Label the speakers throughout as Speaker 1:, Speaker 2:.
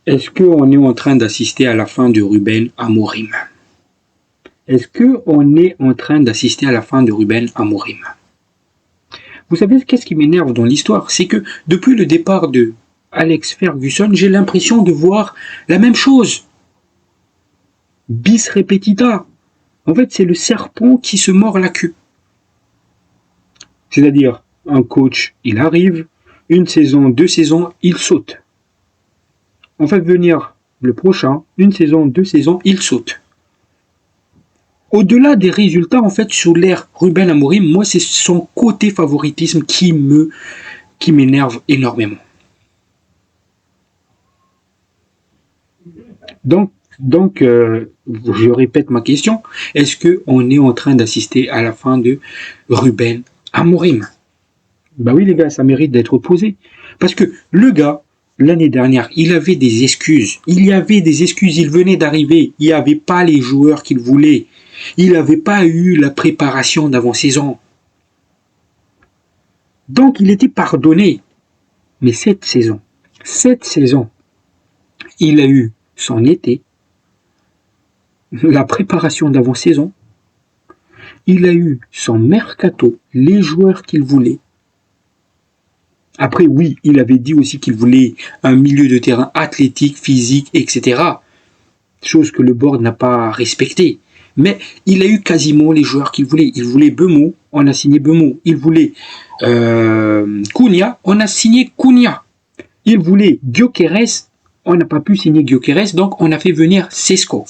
Speaker 1: Est-ce qu'on est en train d'assister à la fin de Ruben Amorim? Est-ce qu'on est en train d'assister à la fin de Ruben Amorim? Vous savez qu'est-ce qui m'énerve dans l'histoire? C'est que depuis le départ de Alex Ferguson, j'ai l'impression de voir la même chose. Bis repetita. En fait, c'est le serpent qui se mord la queue. C'est-à-dire, un coach, il arrive, une saison, 2 saisons, il saute. On fait venir le prochain, une saison, 2 saisons, il saute. Au-delà des résultats, en fait, sur l'ère Ruben Amorim, moi, c'est son côté favoritisme qui m'énerve énormément. Donc, je répète ma question. Est-ce qu'on est en train d'assister à la fin de Ruben Amorim? Bah oui, les gars, ça mérite d'être posé. Parce que le gars, l'année dernière, il avait des excuses. Il y avait des excuses. Il venait d'arriver. Il n'y avait pas les joueurs qu'il voulait. Il n'avait pas eu la préparation d'avant-saison. Donc, il était pardonné. Mais cette saison, il a eu son été, la préparation d'avant-saison, il a eu son mercato, les joueurs qu'il voulait. Après, oui, il avait dit aussi qu'il voulait un milieu de terrain athlétique, physique, etc. Chose que le board n'a pas respectée. Mais il a eu quasiment les joueurs qu'il voulait. Il voulait Bemo, on a signé Bemo. Il voulait Cunha, on a signé Cunha. Il voulait Gyökeres, on n'a pas pu signer Gyökeres, donc on a fait venir Sesko,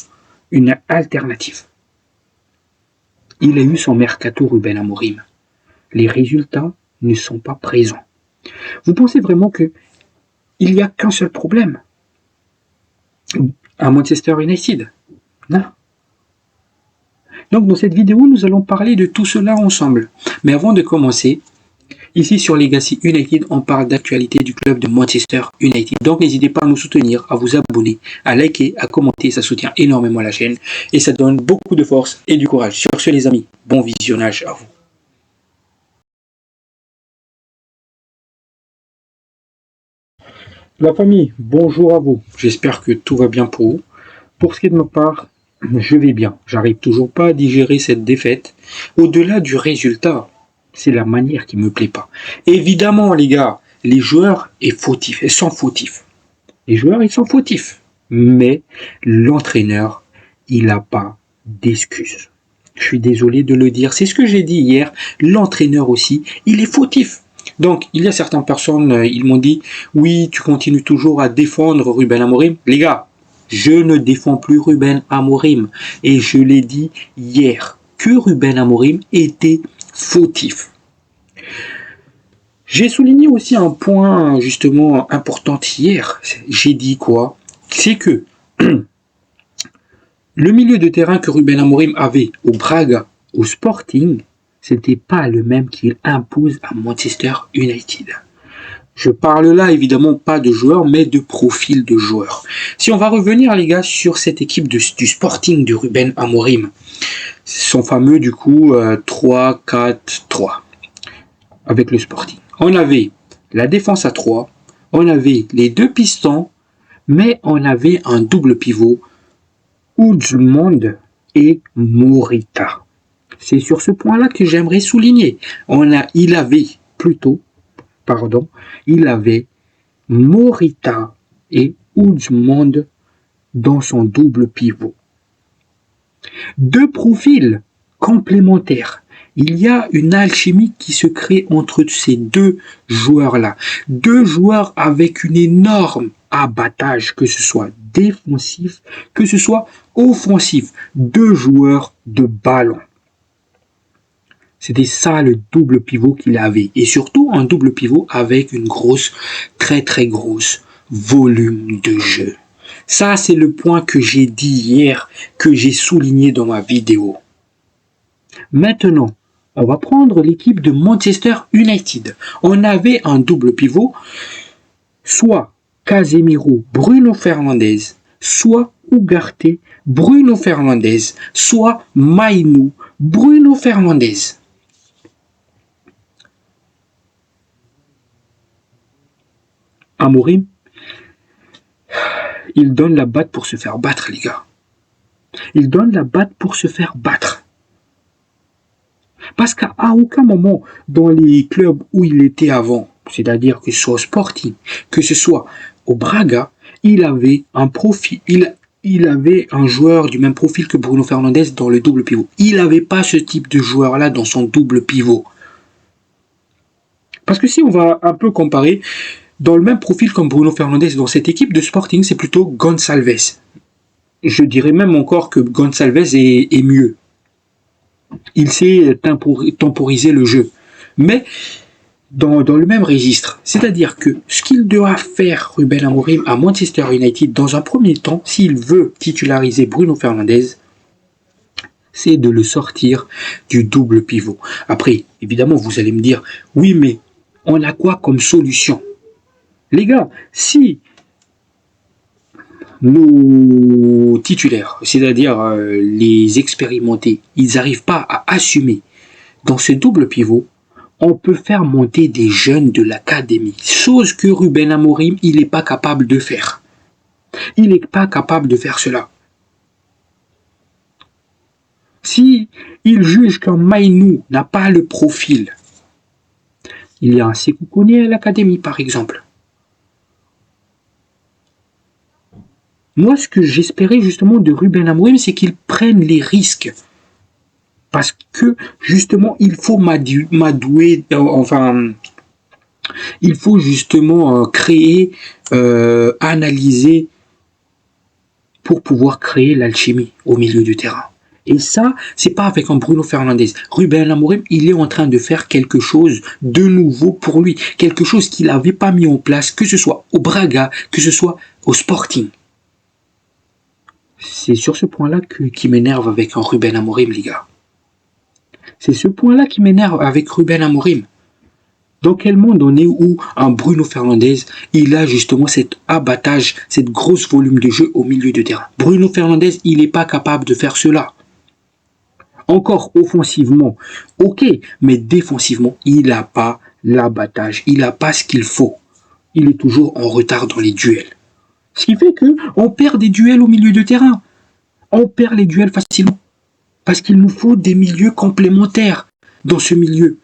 Speaker 1: une alternative. Il a eu son mercato Ruben Amorim. Les résultats ne sont pas présents. Vous pensez vraiment qu'il n'y a qu'un seul problème à Manchester United? Non. Donc dans cette vidéo, nous allons parler de tout cela ensemble. Mais avant de commencer, ici sur Legacy United, on parle d'actualité du club de Manchester United. Donc n'hésitez pas à nous soutenir, à vous abonner, à liker, à commenter. Ça soutient énormément la chaîne et ça donne beaucoup de force et du courage. Sur ce les amis, bon visionnage à vous. La famille, bonjour à vous. J'espère que tout va bien pour vous. Pour ce qui est de ma part, je vais bien. J'arrive toujours pas à digérer cette défaite. Au-delà du résultat, c'est la manière qui me plaît pas. Évidemment, les gars, les joueurs sont fautifs. Les joueurs, ils sont fautifs. Mais l'entraîneur, il n'a pas d'excuses. Je suis désolé de le dire. C'est ce que j'ai dit hier. L'entraîneur aussi, il est fautif. Donc, il y a certaines personnes, ils m'ont dit, oui, tu continues toujours à défendre Ruben Amorim. Les gars, je ne défends plus Ruben Amorim. Et je l'ai dit hier, que Ruben Amorim était fautif. J'ai souligné aussi un point justement important hier. J'ai dit quoi? C'est que le milieu de terrain que Ruben Amorim avait au Braga, au Sporting, c'était pas le même qu'il impose à Manchester United. Je parle là évidemment pas de joueurs, mais de profil de joueurs. Si on va revenir les gars sur cette équipe du Sporting de Ruben Amorim, son fameux du coup 3-4-3 avec le Sporting. On avait la défense à 3, on avait les deux pistons, mais on avait un double pivot, Oudjmond et Morita. C'est sur ce point-là que j'aimerais souligner. Il avait Morita et Oudjmond dans son double pivot. Deux profils complémentaires. Il y a une alchimie qui se crée entre ces deux joueurs-là. Deux joueurs avec une énorme abattage, que ce soit défensif, que ce soit offensif. Deux joueurs de ballon. C'était ça le double pivot qu'il avait. Et surtout un double pivot avec une grosse, très très grosse volume de jeu. Ça, c'est le point que j'ai dit hier, que j'ai souligné dans ma vidéo. Maintenant, on va prendre l'équipe de Manchester United. On avait un double pivot, soit Casemiro, Bruno Fernandes, soit Ugarte, Bruno Fernandes, soit Maïnou, Bruno Fernandes. Amorim, Il donne la batte pour se faire battre, les gars. Il donne la batte pour se faire battre. Parce qu'à aucun moment dans les clubs où il était avant, c'est-à-dire que ce soit au Sporting, que ce soit au Braga, il avait un profil, il avait un joueur du même profil que Bruno Fernandes dans le double pivot. Il n'avait pas ce type de joueur-là dans son double pivot. Parce que si on va un peu comparer, dans le même profil comme Bruno Fernandes dans cette équipe de Sporting, c'est plutôt Gonçalves. Je dirais même encore que Gonçalves est mieux. Il sait temporiser le jeu. Mais dans le même registre, c'est-à-dire que ce qu'il doit faire Ruben Amorim à Manchester United dans un premier temps, s'il veut titulariser Bruno Fernandes, c'est de le sortir du double pivot. Après, évidemment, vous allez me dire, oui, mais on a quoi comme solution? Les gars, si nos titulaires, c'est-à-dire les expérimentés, ils n'arrivent pas à assumer dans ce double pivot, on peut faire monter des jeunes de l'académie, chose que Ruben Amorim, il n'est pas capable de faire. Il n'est pas capable de faire cela. Si il juge qu'un Mainou n'a pas le profil, il y a un Sékou Koné à l'académie par exemple. Moi, ce que j'espérais justement de Ruben Amorim, c'est qu'il prenne les risques. Parce que, justement, il faut il faut justement créer, analyser pour pouvoir créer l'alchimie au milieu du terrain. Et ça, c'est pas avec un Bruno Fernandes. Ruben Amorim, il est en train de faire quelque chose de nouveau pour lui. Quelque chose qu'il n'avait pas mis en place, que ce soit au Braga, que ce soit au Sporting. C'est sur ce point-là qui m'énerve avec un Ruben Amorim, les gars. C'est ce point-là qui m'énerve avec Ruben Amorim. Dans quel monde on est où un Bruno Fernandes, il a justement cet abattage, cette grosse volume de jeu au milieu de terrain. Bruno Fernandes, il n'est pas capable de faire cela. Encore offensivement, ok, mais défensivement, il n'a pas l'abattage, il n'a pas ce qu'il faut. Il est toujours en retard dans les duels. Ce qui fait qu'on perd des duels au milieu de terrain. On perd les duels facilement. Parce qu'il nous faut des milieux complémentaires dans ce milieu.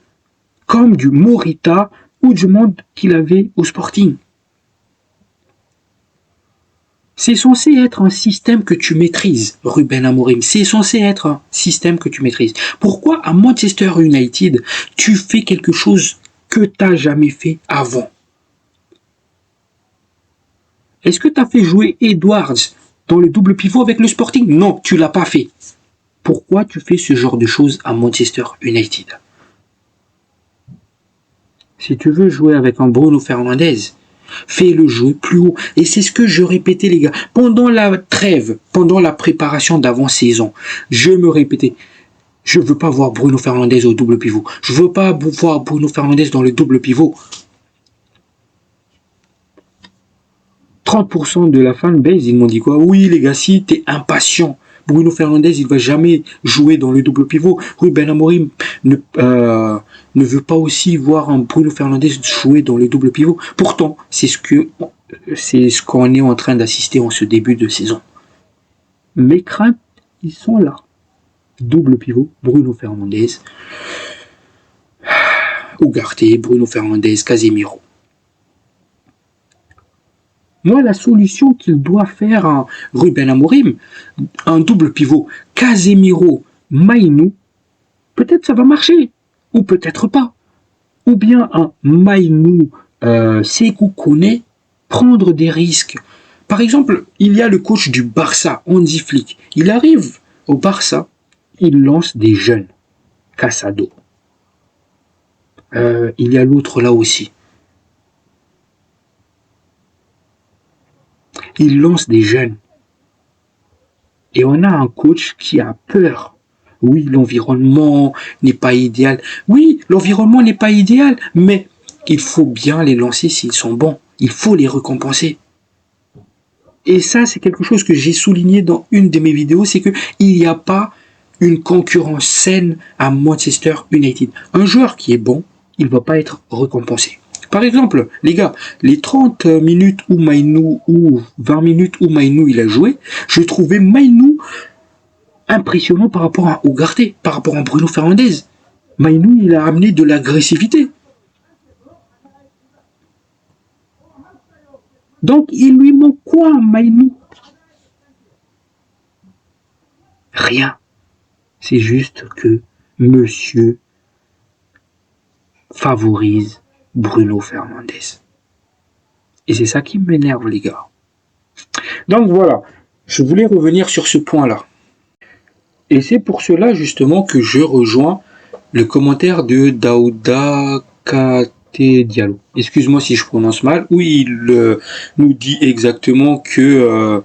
Speaker 1: Comme du Morita ou du monde qu'il avait au Sporting. C'est censé être un système que tu maîtrises, Ruben Amorim. C'est censé être un système que tu maîtrises. Pourquoi à Manchester United, tu fais quelque chose que tu n'as jamais fait avant? Est-ce que tu as fait jouer Edwards dans le double pivot avec le Sporting? Non, tu ne l'as pas fait. Pourquoi tu fais ce genre de choses à Manchester United? Si tu veux jouer avec un Bruno Fernandes, fais-le jouer plus haut. Et c'est ce que je répétais, les gars. Pendant la trêve, pendant la préparation d'avant-saison, je me répétais, je ne veux pas voir Bruno Fernandes au double pivot. Je ne veux pas voir Bruno Fernandes dans le double pivot. 30% de la fanbase, ils m'ont dit quoi? Oui, les gars, si t'es impatient, Bruno Fernandes, il va jamais jouer dans le double pivot. Ruben Amorim ne veut pas aussi voir un Bruno Fernandes jouer dans le double pivot. Pourtant, c'est ce qu'on est en train d'assister en ce début de saison. Mes craintes, ils sont là. Double pivot, Bruno Fernandes, Ugarte, Bruno Fernandes, Casemiro. Moi, la solution qu'il doit faire à Ruben Amorim, un double pivot, Casemiro, Mainou, peut-être ça va marcher, ou peut-être pas. Ou bien un Mainou, Sékou Koné, prendre des risques. Par exemple, il y a le coach du Barça, Hansi Flick. Il arrive au Barça, il lance des jeunes. Casado. Il y a l'autre là aussi. Il lance des jeunes. Et on a un coach qui a peur. Oui, l'environnement n'est pas idéal. Oui, l'environnement n'est pas idéal, mais il faut bien les lancer s'ils sont bons. Il faut les récompenser. Et ça, c'est quelque chose que j'ai souligné dans une de mes vidéos, c'est qu'il n'y a pas une concurrence saine à Manchester United. Un joueur qui est bon, il ne va pas être récompensé. Par exemple, les gars, les 30 minutes où Mainou, ou 20 minutes où Mainou il a joué, je trouvais Mainou impressionnant par rapport à Ugarte, par rapport à Bruno Fernandes. Mainou, il a amené de l'agressivité. Donc, il lui manque quoi à Mainou? Rien. C'est juste que monsieur favorise Bruno Fernandes. Et c'est ça qui m'énerve, les gars. Donc voilà, je voulais revenir sur ce point-là. Et c'est pour cela, justement, que je rejoins le commentaire de Daouda Kate Diallo. Excuse-moi si je prononce mal, où il nous dit exactement que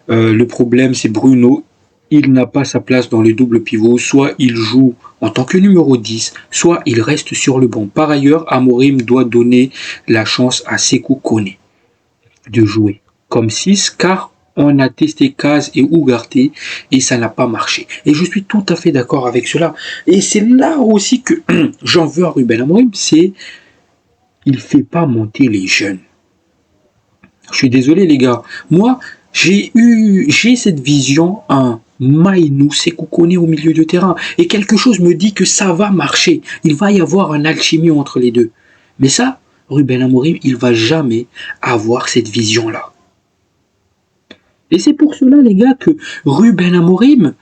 Speaker 1: le problème, c'est Bruno. Il n'a pas sa place dans le double pivot. Soit il joue en tant que numéro 10, soit il reste sur le banc. Par ailleurs, Amorim doit donner la chance à Sékou Koné de jouer comme 6, car on a testé Kaz et Ugarte et ça n'a pas marché. Et je suis tout à fait d'accord avec cela. Et c'est là aussi que j'en veux à Ruben Amorim, c'est il fait pas monter les jeunes. Je suis désolé les gars. Moi, j'ai cette vision, un Mainou, Sékou Koné au milieu de terrain. Et quelque chose me dit que ça va marcher. Il va y avoir une alchimie entre les deux. Mais ça, Ruben Amorim, il va jamais avoir cette vision-là. Et c'est pour cela, les gars, que Ruben Amorim,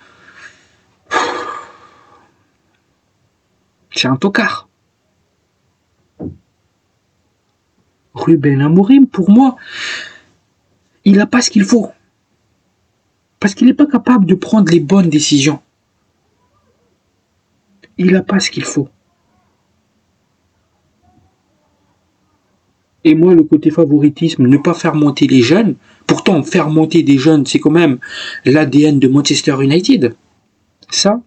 Speaker 1: c'est un tocard. Ruben Amorim, pour moi, il n'a pas ce qu'il faut. Parce qu'il n'est pas capable de prendre les bonnes décisions. Il n'a pas ce qu'il faut. Et moi, le côté favoritisme, ne pas faire monter les jeunes, pourtant faire monter des jeunes, c'est quand même l'ADN de Manchester United. Ça,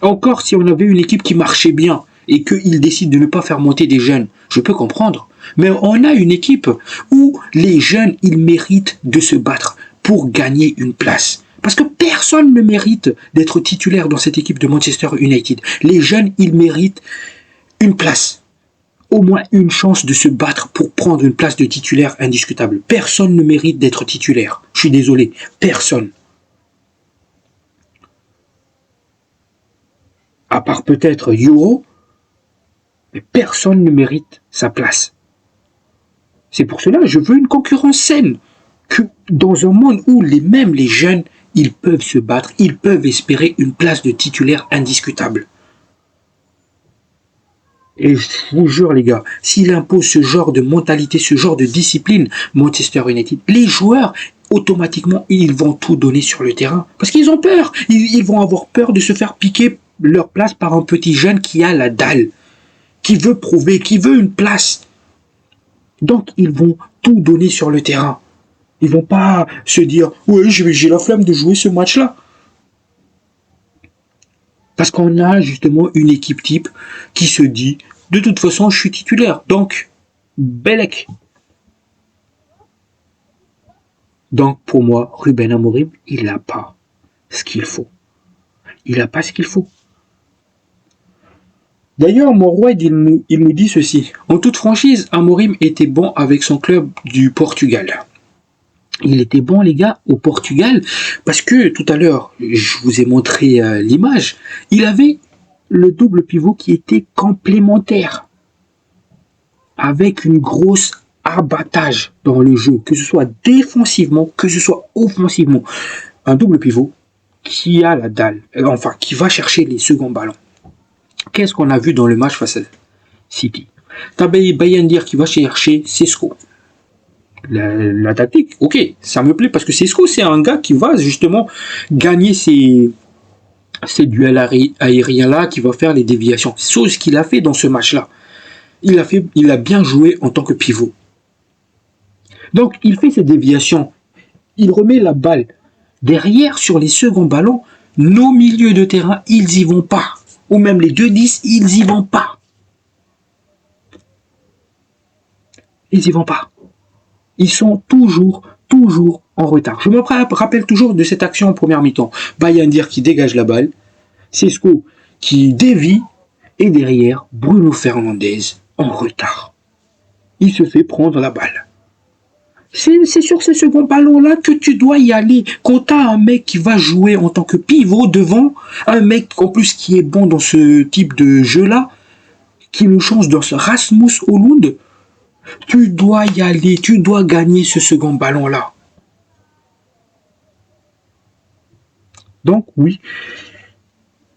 Speaker 1: encore si on avait une équipe qui marchait bien et qu'il décide de ne pas faire monter des jeunes, je peux comprendre. Mais on a une équipe où les jeunes, ils méritent de se battre pour gagner une place. Parce que personne ne mérite d'être titulaire dans cette équipe de Manchester United. Les jeunes, ils méritent une place. Au moins une chance de se battre pour prendre une place de titulaire indiscutable. Personne ne mérite d'être titulaire. Je suis désolé, personne. À part peut-être Euro, mais personne ne mérite sa place. C'est pour cela que je veux une concurrence saine. Que dans un monde où les jeunes, ils peuvent se battre, ils peuvent espérer une place de titulaire indiscutable. Et je vous jure les gars, s'il impose ce genre de mentalité, ce genre de discipline, Manchester United, les joueurs, automatiquement, ils vont tout donner sur le terrain. Parce qu'ils ont peur. Ils vont avoir peur de se faire piquer leur place par un petit jeune qui a la dalle, qui veut prouver, qui veut une place. Donc, ils vont tout donner sur le terrain. Ils vont pas se dire « Oui, j'ai la flemme de jouer ce match-là ». Parce qu'on a justement une équipe type qui se dit « De toute façon, je suis titulaire, donc, Belek ». Donc, pour moi, Ruben Amorim, il n'a pas ce qu'il faut. Il n'a pas ce qu'il faut. D'ailleurs, Morwed, il nous dit ceci. En toute franchise, Amorim était bon avec son club du Portugal. Il était bon, les gars, au Portugal, parce que tout à l'heure, je vous ai montré l'image, il avait le double pivot qui était complémentaire, avec une grosse abattage dans le jeu, que ce soit défensivement, que ce soit offensivement. Un double pivot qui a la dalle, enfin, qui va chercher les seconds ballons. Qu'est-ce qu'on a vu dans le match face à City? T'as Bayendir qui va chercher Sesco. La tactique, ok, ça me plaît parce que Sesco, c'est un gars qui va justement gagner ces duels aériens-là, qui va faire les déviations. C'est ce qu'il a fait dans ce match-là. Il a bien joué en tant que pivot. Donc, il fait ses déviations. Il remet la balle derrière sur les seconds ballons. Nos milieux de terrain, ils y vont pas. Ou même les 2-10, ils y vont pas. Ils y vont pas. Ils sont toujours en retard. Je me rappelle toujours de cette action en première mi-temps. Bayendir qui dégage la balle, Sesco qui dévie, et derrière, Bruno Fernandes en retard. il se fait prendre la balle. C'est sur ce second ballon-là que tu dois y aller. Quand tu as un mec qui va jouer en tant que pivot devant, un mec en plus qui est bon dans ce type de jeu-là, qui nous change dans ce Rasmus Højlund, tu dois y aller, tu dois gagner ce second ballon-là. Donc oui,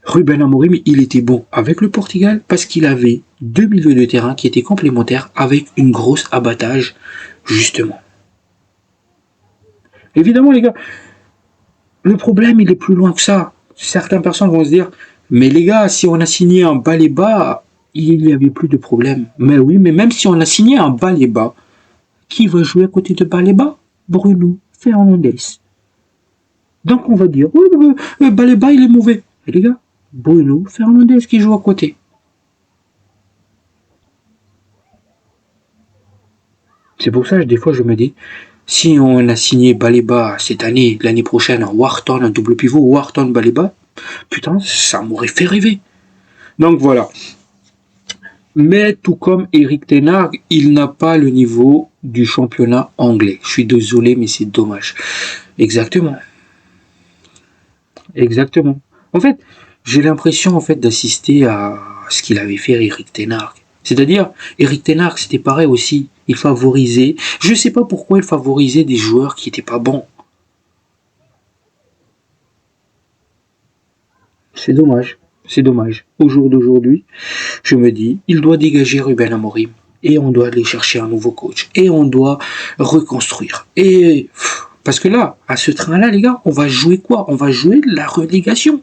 Speaker 1: Ruben Amorim, il était bon avec le Portugal parce qu'il avait deux milieux de terrain qui étaient complémentaires avec une grosse abattage, justement. Évidemment, les gars, le problème, il est plus loin que ça. Certaines personnes vont se dire, mais les gars, si on a signé un Baleba, il n'y avait plus de problème. Mais oui, mais même si on a signé un Baleba, qui va jouer à côté de Baleba? Bruno Fernandes. Donc on va dire, oui, Baleba, il est mauvais. Et les gars, Bruno Fernandes qui joue à côté. C'est pour ça que des fois je me dis, si on a signé Baleba cette année, l'année prochaine, en Wharton, un double pivot, Wharton Baleba, putain, ça m'aurait fait rêver. Donc voilà. Mais tout comme Eric Ten Hag, il n'a pas le niveau du championnat anglais. Je suis désolé, mais c'est dommage. Exactement. Exactement. En fait, j'ai l'impression en fait d'assister à ce qu'il avait fait Eric Ten Hag. C'est-à-dire, Eric Ten Hag, c'était pareil aussi. Il favorisait. Je ne sais pas pourquoi il favorisait des joueurs qui n'étaient pas bons. C'est dommage. C'est dommage. Au jour d'aujourd'hui, je me dis, il doit dégager Ruben Amorim. Et on doit aller chercher un nouveau coach. Et on doit reconstruire. Et parce que là, à ce train-là, les gars, on va jouer quoi? On va jouer la relégation.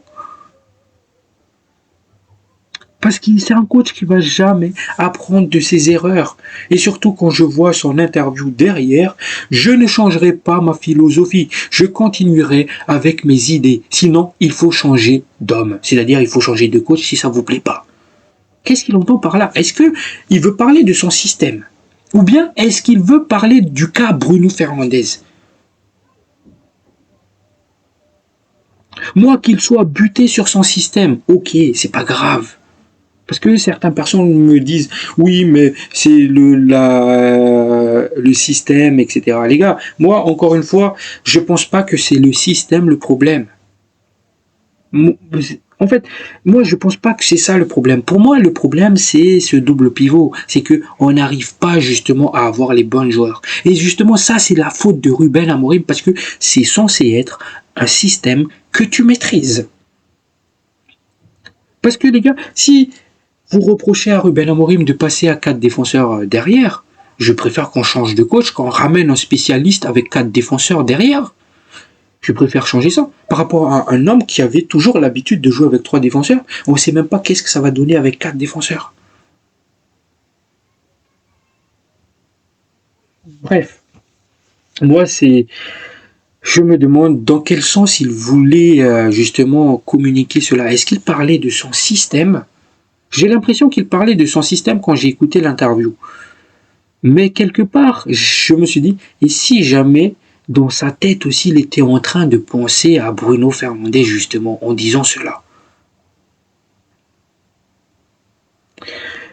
Speaker 1: Parce que c'est un coach qui va jamais apprendre de ses erreurs. Et surtout quand je vois son interview derrière, je ne changerai pas ma philosophie. Je continuerai avec mes idées. Sinon, il faut changer d'homme. C'est-à-dire, il faut changer de coach si ça vous plaît pas. Qu'est-ce qu'il entend par là? Est-ce qu'il veut parler de son système? Ou bien est-ce qu'il veut parler du cas Bruno Fernandes? Moi, qu'il soit buté sur son système, ok, c'est pas grave. Parce que certaines personnes me disent, oui, mais c'est le système, etc. Les gars, moi, encore une fois, je pense pas que c'est le système le problème. En fait, moi, je pense pas que c'est ça le problème. Pour moi, le problème, c'est ce double pivot. C'est que on n'arrive pas justement à avoir les bons joueurs. Et justement, ça, c'est la faute de Ruben Amorim parce que c'est censé être un système que tu maîtrises. Parce que les gars, si vous reprochez à Ruben Amorim de passer à 4 défenseurs derrière, je préfère qu'on change de coach, qu'on ramène un spécialiste avec 4 défenseurs derrière. Je préfère changer ça. Par rapport à un homme qui avait toujours l'habitude de jouer avec 3 défenseurs, on ne sait même pas qu'est-ce que ça va donner avec 4 défenseurs. Bref. Moi, je me demande dans quel sens il voulait justement communiquer cela. Est-ce qu'il parlait de son système? J'ai l'impression qu'il parlait de son système quand j'ai écouté l'interview. Mais quelque part, je me suis dit, et si jamais, dans sa tête aussi, il était en train de penser à Bruno Fernandes, justement, en disant cela.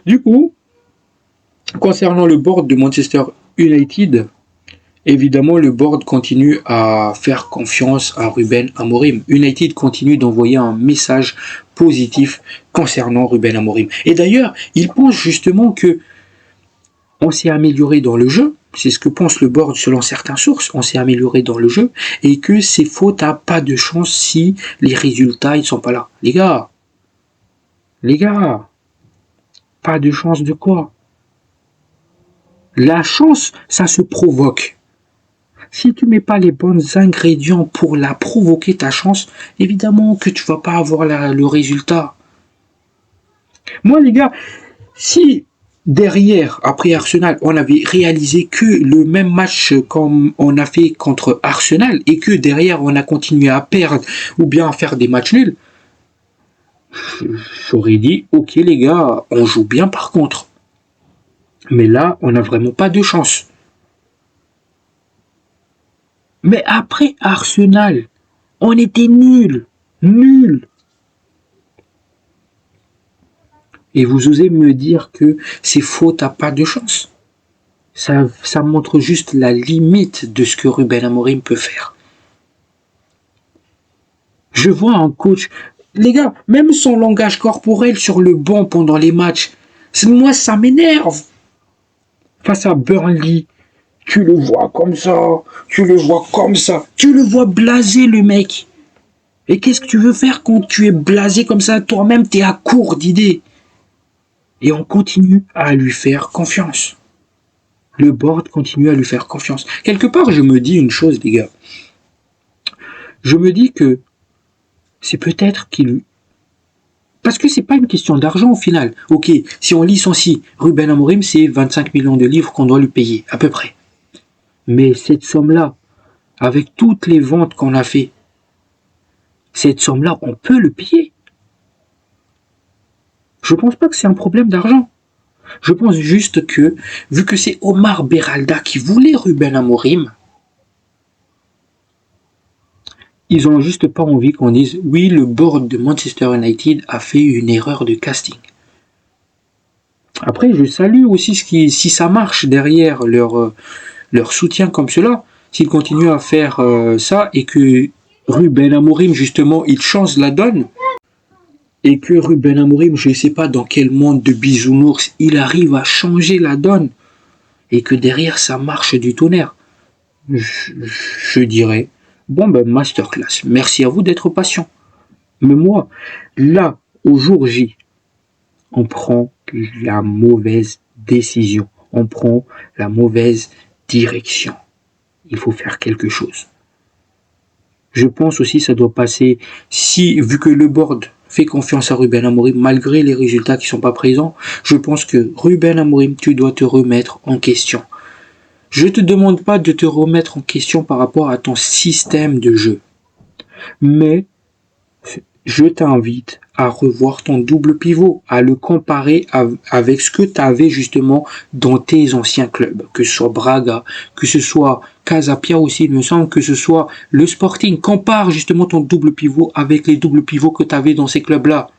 Speaker 1: Du coup, concernant le board de Manchester United, évidemment, le board continue à faire confiance à Ruben Amorim. United continue d'envoyer un message positif concernant Ruben Amorim. Et d'ailleurs, il pense justement que on s'est amélioré dans le jeu, c'est ce que pense le board selon certaines sources, on s'est amélioré dans le jeu, et que c'est faute à pas de chance si les résultats ne sont pas là. Les gars, pas de chance de quoi? La chance, ça se provoque. Si tu mets pas les bons ingrédients pour la provoquer ta chance, évidemment que tu vas pas avoir le résultat. Moi les gars, si derrière, après Arsenal, on avait réalisé que le même match comme on a fait contre Arsenal et que derrière on a continué à perdre ou bien à faire des matchs nuls, j'aurais dit ok les gars, on joue bien par contre. Mais là, on n'a vraiment pas de chance. Mais après Arsenal, on était nuls. Et vous osez me dire que c'est faute à pas de chance. Ça montre juste la limite de ce que Ruben Amorim peut faire. Je vois un coach, les gars, même son langage corporel sur le banc pendant les matchs, moi ça m'énerve. Face à Burnley, tu le vois comme ça, tu le vois comme ça, tu le vois blasé le mec. Et qu'est-ce que tu veux faire quand tu es blasé comme ça? Toi-même, tu es à court d'idées. Et on continue à lui faire confiance. Le board continue à lui faire confiance. Quelque part, je me dis une chose, les gars. Je me dis que c'est peut-être qu'il... Parce que c'est pas une question d'argent au final. Ok, si on licencie Ruben Amorim, c'est 25 millions de livres qu'on doit lui payer, à peu près. Mais cette somme-là, avec toutes les ventes qu'on a fait, cette somme-là, on peut le payer. Je pense pas que c'est un problème d'argent. Je pense juste que, vu que c'est Omar Beralda qui voulait Ruben Amorim, ils ont juste pas envie qu'on dise oui, le board de Manchester United a fait une erreur de casting. Après, je salue aussi si ça marche derrière leur soutien comme cela, s'ils continuent à faire ça et que Ruben Amorim, justement, il change la donne et que Ruben Amorim, je ne sais pas dans quel monde de bisounours, il arrive à changer la donne et que derrière ça marche du tonnerre. Je dirais, bon ben masterclass, merci à vous d'être patient. Mais moi, là, au jour J, on prend la mauvaise décision, on prend la mauvaise direction. Il faut faire quelque chose. Je pense aussi que ça doit passer, vu que le board fait confiance à Ruben Amorim, malgré les résultats qui ne sont pas présents, je pense que Ruben Amorim, tu dois te remettre en question. Je ne te demande pas de te remettre en question par rapport à ton système de jeu. Mais je t'invite à revoir ton double pivot, à le comparer avec ce que tu avais justement dans tes anciens clubs, que ce soit Braga, que ce soit Casapia aussi, il me semble, que ce soit le Sporting. Compare justement ton double pivot avec les doubles pivots que tu avais dans ces clubs-là.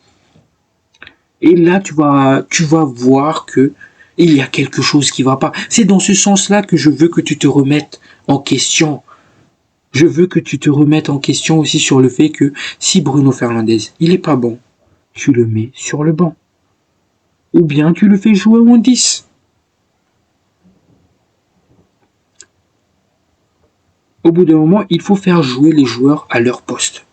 Speaker 1: Et là, tu vas voir que il y a quelque chose qui va pas. C'est dans ce sens-là que je veux que tu te remettes en question. Je veux que tu te remettes en question aussi sur le fait que si Bruno Fernandes, il est pas bon, tu le mets sur le banc. Ou bien tu le fais jouer en 10. Au bout d'un moment, il faut faire jouer les joueurs à leur poste.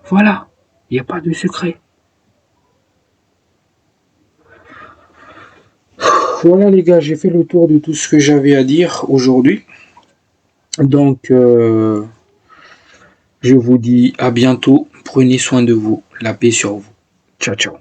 Speaker 1: Voilà, il n'y a pas de secret. Voilà les gars, j'ai fait le tour de tout ce que j'avais à dire aujourd'hui. Donc, je vous dis à bientôt. Prenez soin de vous. La paix sur vous. Ciao, ciao.